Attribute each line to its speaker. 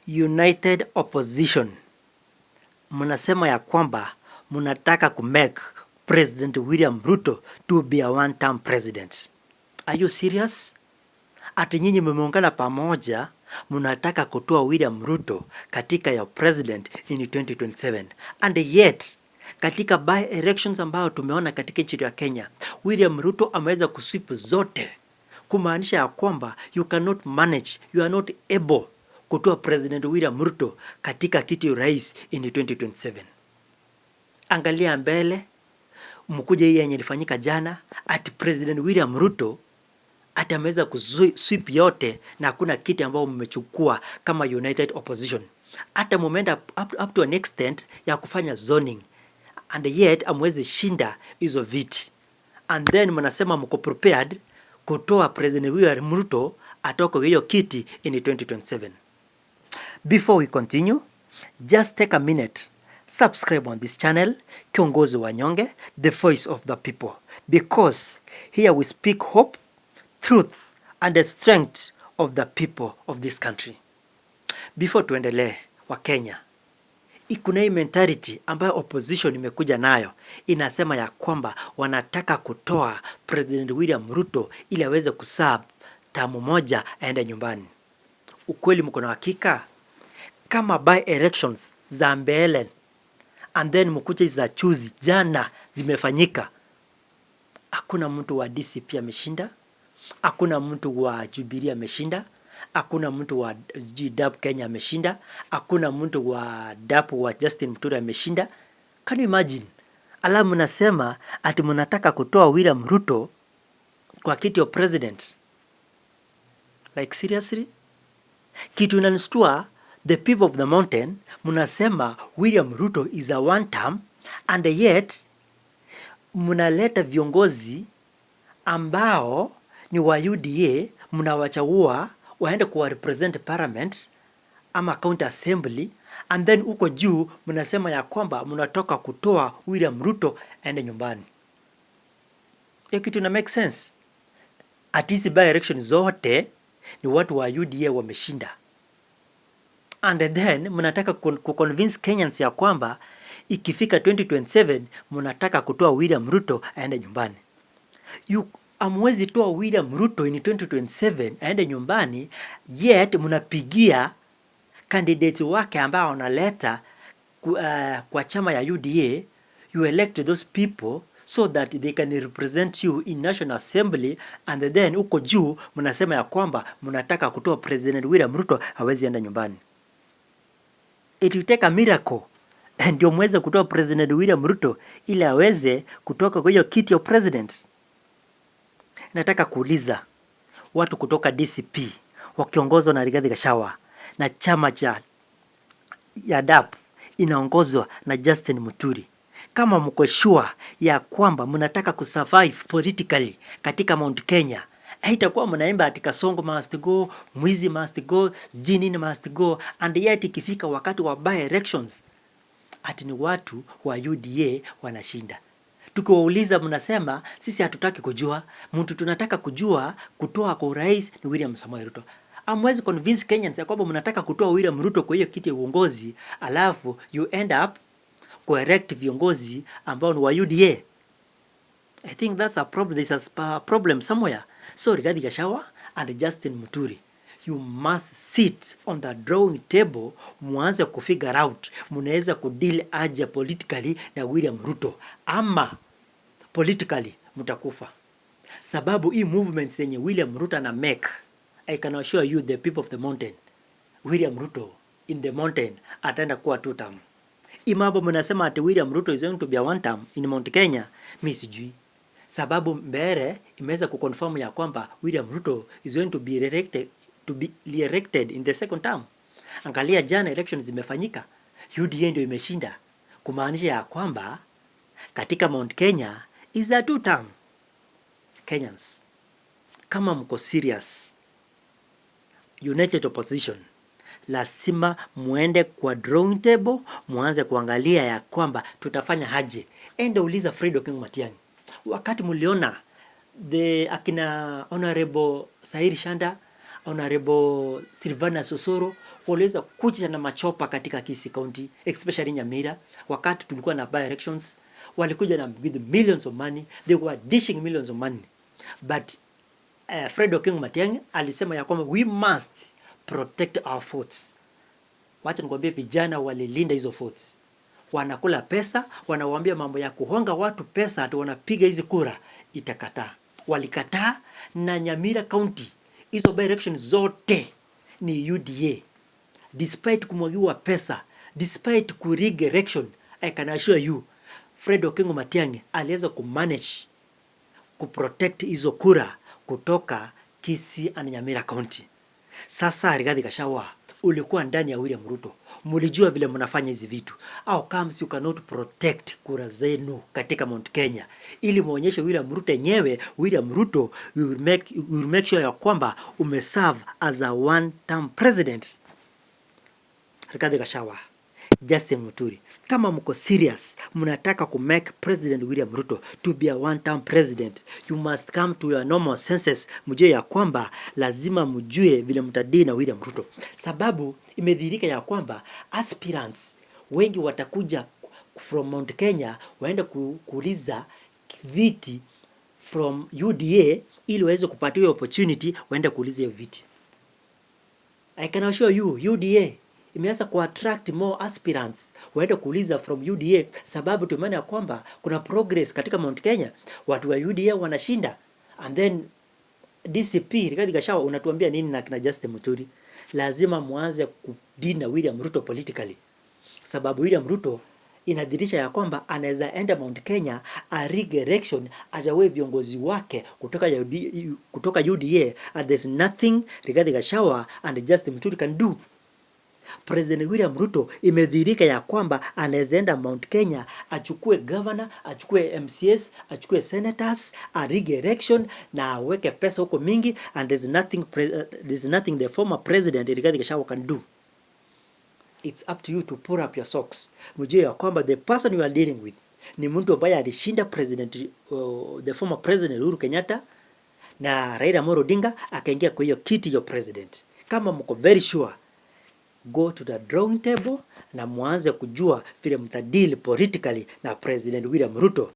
Speaker 1: United Opposition, mnasema ya kwamba mnataka kumake President William Ruto to be a one-term president. Are you serious? Ati nyinyi mmeungana pamoja mnataka kutoa William Ruto katika ya president in 2027. And yet katika by elections ambayo tumeona katika nchi ya Kenya, William Ruto ameweza kusweep zote, kumaanisha ya kwamba you cannot manage, you are not able kutoa President William Ruto katika kiti ya rais in 2027. Angalia mbele, mkuje hii yenye ilifanyika jana, ati President William Ruto ati ameweza kusweep yote na hakuna kiti ambao mmechukua kama United Opposition. Hata mumeenda up to an extent ya kufanya zoning, and yet amwezi shinda hizo viti. And then mnasema mko prepared kutoa President William Ruto atoke hiyo kiti in 2027. Before we continue, just take a minute, subscribe on this channel, Kiongozi Wanyonge, the voice of the people, because here we speak hope, truth and the strength of the people of this country. Before tuendelee, wa Kenya, ikuna hii mentality ambayo opposition imekuja nayo, inasema ya kwamba wanataka kutoa President William Ruto ili aweze kuserve tamu moja aende nyumbani. Ukweli mko na hakika? Kama by elections za mbele and then mkuja za chuzi jana zimefanyika, hakuna mtu wa DCP ameshinda, hakuna mtu wa Jubilee ameshinda, hakuna mtu wa DAP Kenya ameshinda, hakuna mtu wa DAP wa Justin Muturi ameshinda. Can you imagine? Alafu mnasema ati mnataka kutoa William Ruto kwa kiti ya president. Like seriously? Kitu inanistua, the people of the mountain, mnasema William Ruto is a one term, and yet mnaleta viongozi ambao ni wa UDA, mnawachagua waende kuwa represent parliament ama county assembly, and then uko juu mnasema ya kwamba mnatoka kutoa William Ruto aende nyumbani. Hiyo kitu ina make sense? At least by election zote ni watu wa UDA wameshinda, and then mnataka kuconvince Kenyans ya kwamba ikifika 2027 mnataka kutoa William Ruto aende nyumbani. Amwezi toa William Ruto in 2027 aende nyumbani, yet mnapigia candidate wake ambao wanaleta kwa chama ya UDA. You elect those people so that they can represent you in National Assembly, and then uko juu mnasema ya kwamba mnataka kutoa President William Ruto hawezi enda nyumbani. It will take a miracle ndio mweze kutoa President William Ruto ili aweze kutoka kwa hiyo kiti ya president. Nataka kuuliza watu kutoka DCP wakiongozwa na Rigathi Gachagua na chama cha DAP inaongozwa na Justin Muturi, kama mko sure ya kwamba mnataka kusurvive politically katika Mount Kenya, haitakuwa mnaimba ati Kasongo must go, Mwizi must go, Jinini must go, and yet ikifika wakati wa by elections ati ni watu wa UDA wanashinda. Tukiwauliza mnasema sisi hatutaki kujua, mtu tunataka kujua kutoa kwa urais ni William Samoei Ruto. Amwezi convince Kenyans ya kwamba mnataka kutoa William Ruto kwa hiyo kiti ya uongozi, alafu you end up correct viongozi ambao ni wa UDA. I think that's a problem. There's a problem somewhere. So Rigathi Gachagua and Justin Muturi, you must sit on the drawing table, muanze kufigure out mnaweza kudeal aje politically na William Ruto, ama politically mtakufa. Sababu hii movements yenye William Ruto na make, I can assure you the people of the mountain, William Ruto in the mountain ataenda kuwa 2 term. Imabo mnasema ati William Ruto is going to be a 1 term in Mount Kenya, mimi sijui. Sababu mbere imeweza kuconfirm ya kwamba William Ruto is going to be re-elected in the 2nd term. Angalia jana elections zimefanyika, UDA ndio imeshinda, kumaanisha ya kwamba katika Mount Kenya is a 2 term. Kenyans, kama mko serious, United Opposition, lazima muende kwa drawing table, muanze kuangalia ya kwamba tutafanya haje. Enda uliza Fred Okengo Matiang'i. Wakati muliona akina Honorable Sair Shanda, Honorable Silvana Sosoro waliweza kuja na machopa katika Kisii County, especially Nyamira, wakati tulikuwa na by elections. Walikuja na with millions of money, they were dishing millions of money. But Fred Okengo Matiang'i alisema ya kwamba we must protect our forts. Wacha nikwambie, vijana walilinda hizo forts. Wanakula pesa, wanawaambia mambo ya kuhonga watu pesa ati wanapiga hizi kura, itakataa. Walikataa, na Nyamira County hizo by elections zote ni UDA. Despite kumwagiwa pesa, despite kurig election, I can assure you Fred Okengo Matiang'i aliweza kumanage kuprotect hizo kura kutoka Kisii and Nyamira County. Sasa Rigathi Gachagua, ulikuwa ndani ya William Ruto, mulijua vile mnafanya hizi vitu. How comes you cannot protect kura zenu katika Mount Kenya, ili muonyeshe William Ruto yenyewe, William Ruto will make sure ya kwamba umeserve as a one-term president. Rigathi Gachagua, Justin Muturi, kama mko serious mnataka ku make President William Ruto to be a one-term president, you must come to your normal senses. Mjue ya kwamba lazima mjue vile mtadili na William Ruto, sababu imedhihirika ya kwamba aspirants wengi watakuja from Mount Kenya waende kuuliza viti from UDA ili waweze kupatiwa opportunity waende kuuliza hiyo viti. I can assure you UDA imeanza ku attract more aspirants waende kuuliza from UDA, sababu tumeona kwamba kuna progress katika Mount Kenya, watu wa UDA wanashinda. And then DCP Rigathi Gachagua, unatuambia nini na kina Justin Muturi? Lazima muanze kudina William Ruto politically, sababu William Ruto inadhirisha ya kwamba anaweza enda Mount Kenya a rig election, ajawe viongozi wake kutoka UDA, and there's nothing Rigathi Gachagua and Justin Muturi can do. President William Ruto imedhihirika ya kwamba anaweza enda Mount Kenya, achukue governor, achukue MCS, achukue senators, a rig election na aweke pesa huko mingi, and there's nothing the former president Rigathi Gachagua can do. It's up to you to pull up your socks. Mjue ya kwamba the person you are dealing with ni mtu ambaye alishinda the former president Uhuru Kenyatta na Raila Amolo Odinga akaingia kwa hiyo kiti ya president. Kama mko very sure, go to the drawing table na muanze kujua vile mtadili politically na President William Ruto.